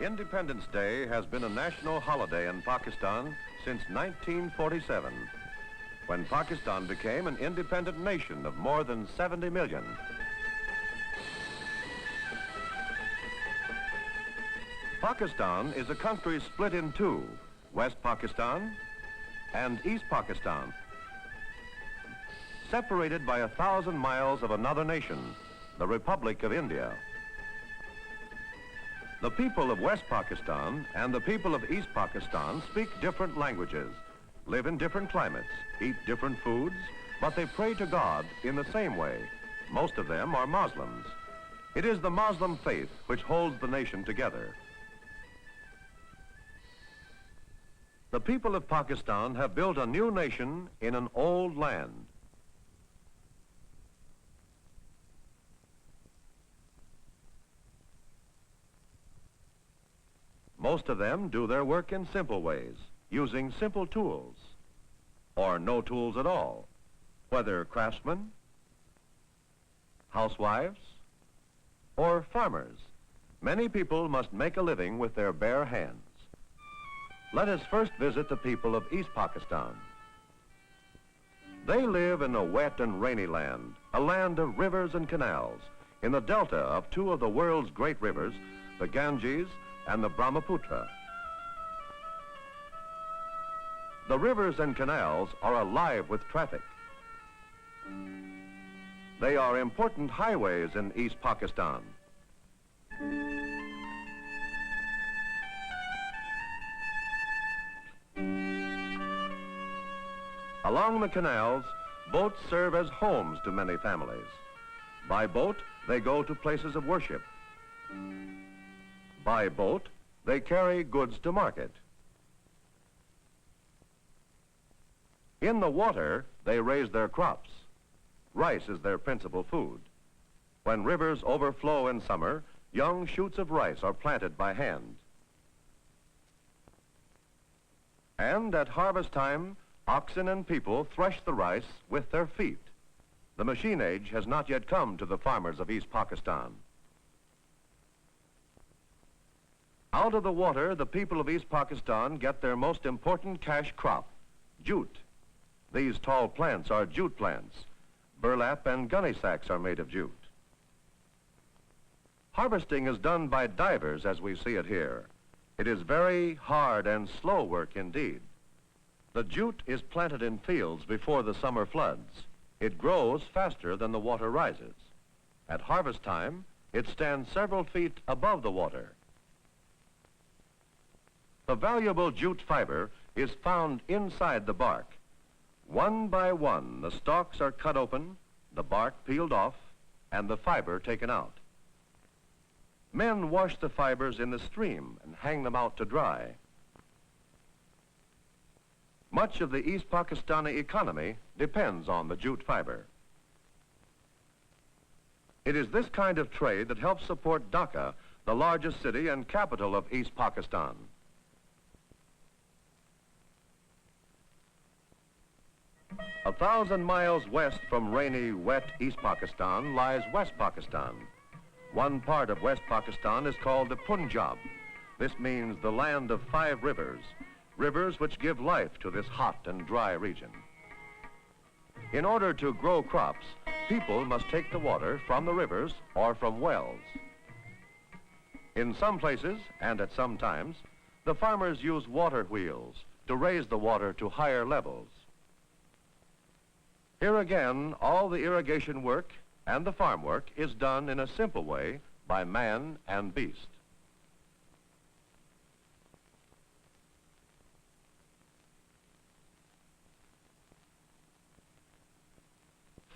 Independence Day has been a national holiday in Pakistan since 1947, when Pakistan became an independent nation of more than 70 million. Pakistan is a country split in two, West Pakistan and East Pakistan, separated by 1,000 miles of another nation, the Republic of India. The people of West Pakistan and the people of East Pakistan speak different languages, live in different climates, eat different foods, but they pray to God in the same way. Most of them are Muslims. It is the Muslim faith which holds the nation together. The people of Pakistan have built a new nation in an old land. Most of them do their work in simple ways, using simple tools, or no tools at all, whether craftsmen, housewives, or farmers. Many people must make a living with their bare hands. Let us first visit the people of East Pakistan. They live in a wet and rainy land, a land of rivers and canals, in the delta of two of the world's great rivers, the Ganges and the Brahmaputra. The rivers and canals are alive with traffic. They are important highways in East Pakistan. Along the canals, boats serve as homes to many families. By boat, they go to places of worship. By boat, they carry goods to market. In the water, they raise their crops. Rice is their principal food. When rivers overflow in summer, young shoots of rice are planted by hand. And at harvest time, oxen and people thresh the rice with their feet. The machine age has not yet come to the farmers of East Pakistan. Out of the water, the people of East Pakistan get their most important cash crop, jute. These tall plants are jute plants. Burlap and gunny sacks are made of jute. Harvesting is done by divers as we see it here. It is very hard and slow work indeed. The jute is planted in fields before the summer floods. It grows faster than the water rises. At harvest time, it stands several feet above the water. The valuable jute fiber is found inside the bark. One by one, the stalks are cut open, the bark peeled off, and the fiber taken out. Men wash the fibers in the stream and hang them out to dry. Much of the East Pakistani economy depends on the jute fiber. It is this kind of trade that helps support Dhaka, the largest city and capital of East Pakistan. A 1,000 miles west from rainy, wet East Pakistan lies West Pakistan. One part of West Pakistan is called the Punjab. This means the land of 5 rivers, rivers which give life to this hot and dry region. In order to grow crops, people must take the water from the rivers or from wells. In some places, and at some times, the farmers use water wheels to raise the water to higher levels. Here again, all the irrigation work and the farm work is done in a simple way by man and beast.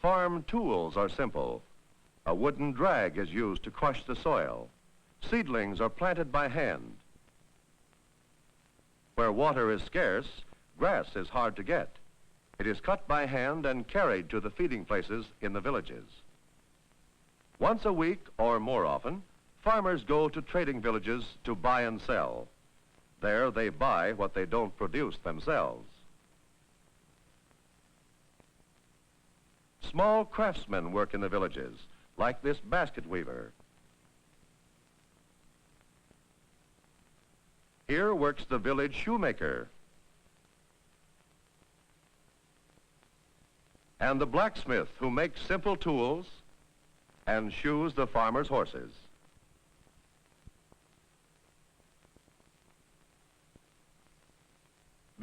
Farm tools are simple. A wooden drag is used to crush the soil. Seedlings are planted by hand. Where water is scarce, grass is hard to get. It is cut by hand and carried to the feeding places in the villages. Once a week, or more often, farmers go to trading villages to buy and sell. There they buy what they don't produce themselves. Small craftsmen work in the villages, like this basket weaver. Here works the village shoemaker and the blacksmith who makes simple tools and shoes the farmer's horses.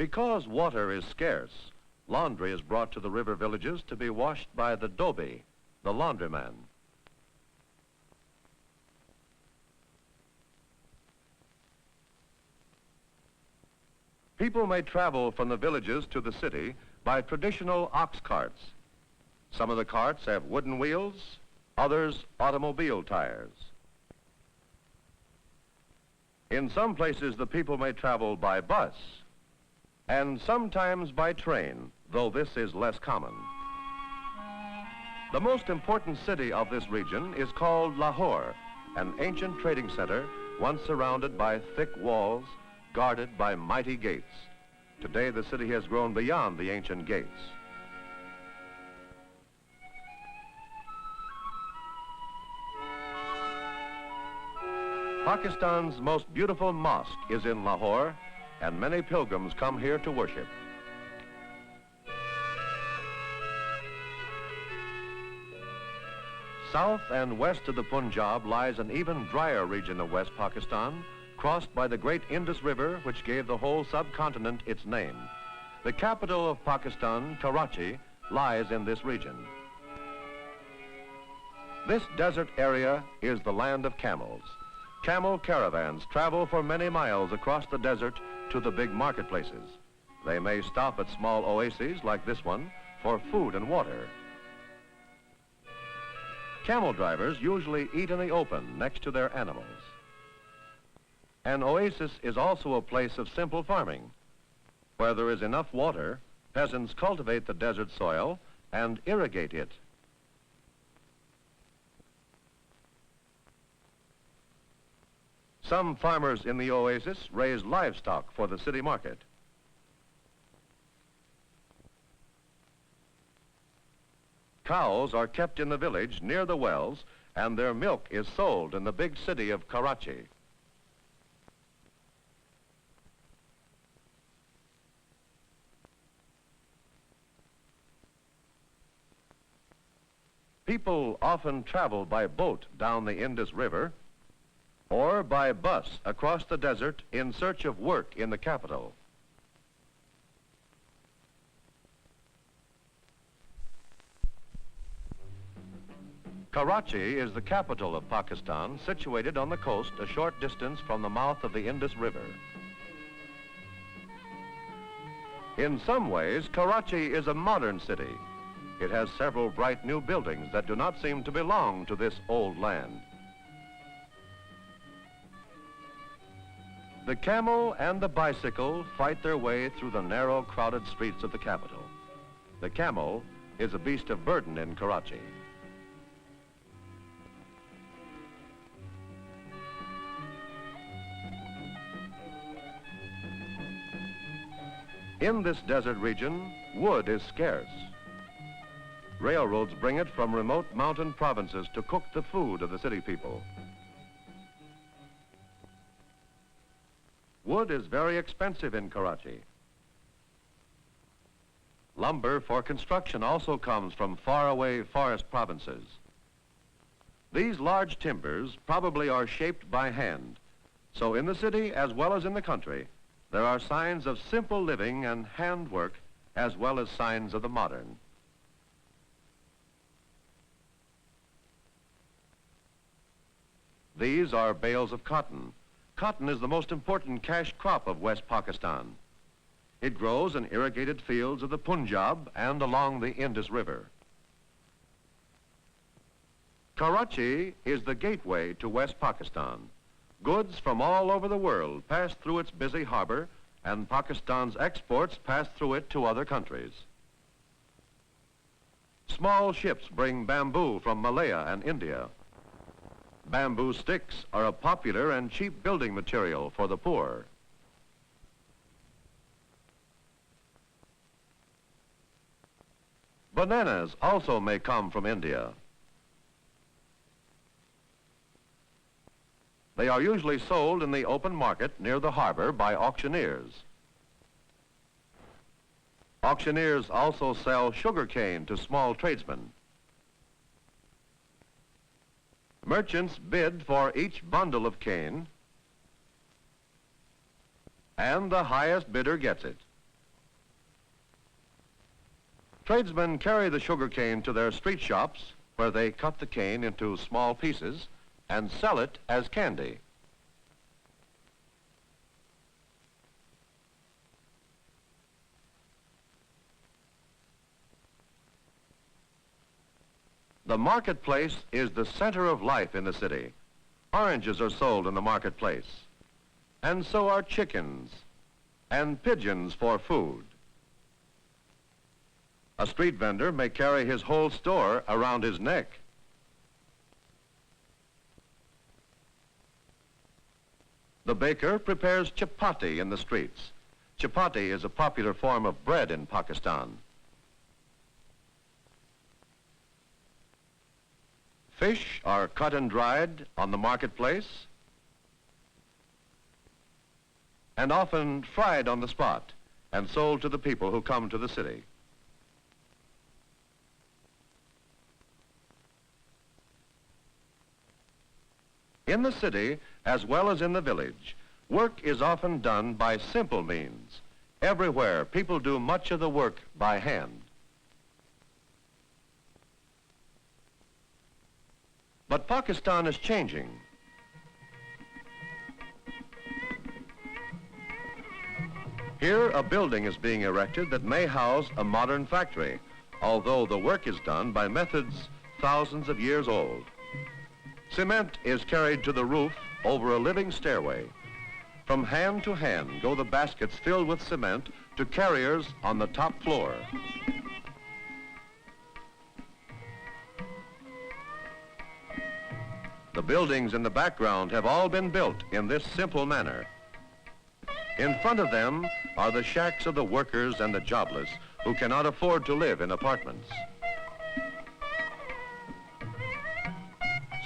Because water is scarce, laundry is brought to the river villages to be washed by the dhobi, the laundryman. People may travel from the villages to the city by traditional ox carts. Some of the carts have wooden wheels, others automobile tires. In some places, the people may travel by bus and sometimes by train, though this is less common. The most important city of this region is called Lahore, an ancient trading center once surrounded by thick walls, guarded by mighty gates. Today, the city has grown beyond the ancient gates. Pakistan's most beautiful mosque is in Lahore, and many pilgrims come here to worship. South and west of the Punjab lies an even drier region of West Pakistan, crossed by the great Indus River, which gave the whole subcontinent its name. The capital of Pakistan, Karachi, lies in this region. This desert area is the land of camels. Camel caravans travel for many miles across the desert to the big marketplaces. They may stop at small oases like this one for food and water. Camel drivers usually eat in the open next to their animals. An oasis is also a place of simple farming. Where there is enough water, peasants cultivate the desert soil and irrigate it. Some farmers in the oasis raise livestock for the city market. Cows are kept in the village near the wells, and their milk is sold in the big city of Karachi. People often travel by boat down the Indus River or by bus across the desert in search of work in the capital. Karachi is the capital of Pakistan, situated on the coast a short distance from the mouth of the Indus River. In some ways, Karachi is a modern city. It has several bright new buildings that do not seem to belong to this old land. The camel and the bicycle fight their way through the narrow, crowded streets of the capital. The camel is a beast of burden in Karachi. In this desert region, wood is scarce. Railroads bring it from remote mountain provinces to cook the food of the city people. Wood is very expensive in Karachi. Lumber for construction also comes from faraway forest provinces. These large timbers probably are shaped by hand. So in the city as well as in the country, there are signs of simple living and handwork as well as signs of the modern. These are bales of cotton. Cotton is the most important cash crop of West Pakistan. It grows in irrigated fields of the Punjab and along the Indus River. Karachi is the gateway to West Pakistan. Goods from all over the world pass through its busy harbor, and Pakistan's exports pass through it to other countries. Small ships bring bamboo from Malaya and India. Bamboo sticks are a popular and cheap building material for the poor. Bananas also may come from India. They are usually sold in the open market near the harbor by auctioneers. Auctioneers also sell sugar cane to small tradesmen. Merchants bid for each bundle of cane, and the highest bidder gets it. Tradesmen carry the sugar cane to their street shops, where they cut the cane into small pieces and sell it as candy. The marketplace is the center of life in the city. Oranges are sold in the marketplace, and so are chickens and pigeons for food. A street vendor may carry his whole store around his neck. The baker prepares chapati in the streets. Chapati is a popular form of bread in Pakistan. Fish are cut and dried on the marketplace and often fried on the spot and sold to the people who come to the city. In the city, as well as in the village, work is often done by simple means. Everywhere, people do much of the work by hand. But Pakistan is changing. Here, a building is being erected that may house a modern factory, although the work is done by methods thousands of years old. Cement is carried to the roof over a living stairway. From hand to hand go the baskets filled with cement to carriers on the top floor. The buildings in the background have all been built in this simple manner. In front of them are the shacks of the workers and the jobless who cannot afford to live in apartments.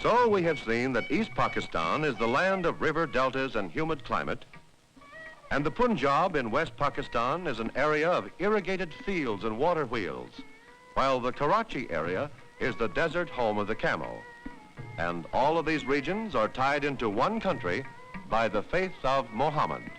So we have seen that East Pakistan is the land of river deltas and humid climate, and the Punjab in West Pakistan is an area of irrigated fields and water wheels, while the Karachi area is the desert home of the camel. And all of these regions are tied into one country by the faith of Muhammad.